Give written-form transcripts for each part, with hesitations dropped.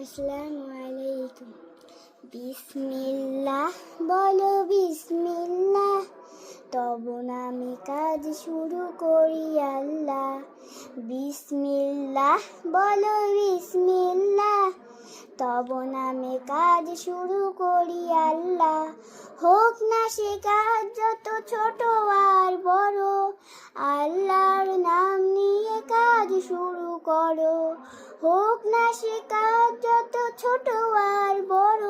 আসসালামু আলাইকুম। বিসমিল্লাহ বলো বিসমিল্লাহ, তব নামে কাজ শুরু করি আল্লাহ। বিসমিল্লাহ বলো বিসমিল্লাহ, তব নামে কাজ শুরু করি আল্লাহ। হোক না সে কাজ যত ছোট আর বড়, আল্লাহর নাম নিয়ে কাজ শুরু করো। হোক না সে কাজ যত ছোট আর বড়,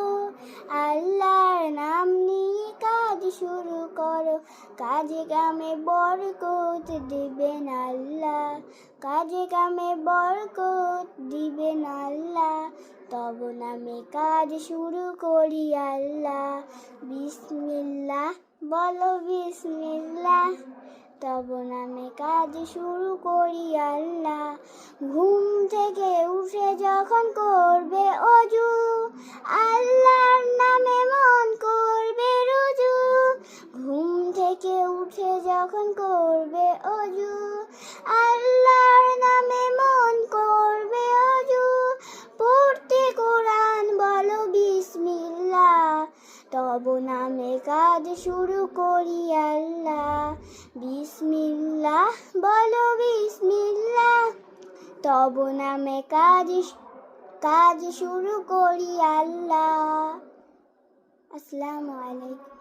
আল্লাহর নাম নিয়ে কাজ শুরু করো। কাজে কামে বরকত দিবেন আল্লাহ, কাজে কামে বরকত দিবেন আল্লাহ। তব নামে কাজ শুরু করি আল্লাহ। বিসমিল্লাহ বলো বিসমিল্লাহ, তব নামে কাজ শুরু করি আল্লাহ। ঘুম থেকে উঠে যখন করবে অজু, আল্লাহর নামে মন করবে রুজু। ঘুম থেকে উঠে যখন করবে অজু, আল্লাহর নামে মন করবে অজু। পড়তে কোরআন বলো বিসমিল্লাহ, তব নামে কাজ শুরু করি আল্লাহ। বিসমিল্লাহ বলো বিসমিল্লাহ, তব নামে কাজ শুরু করি আল্লাহ। আসসালামু আলাইকুম।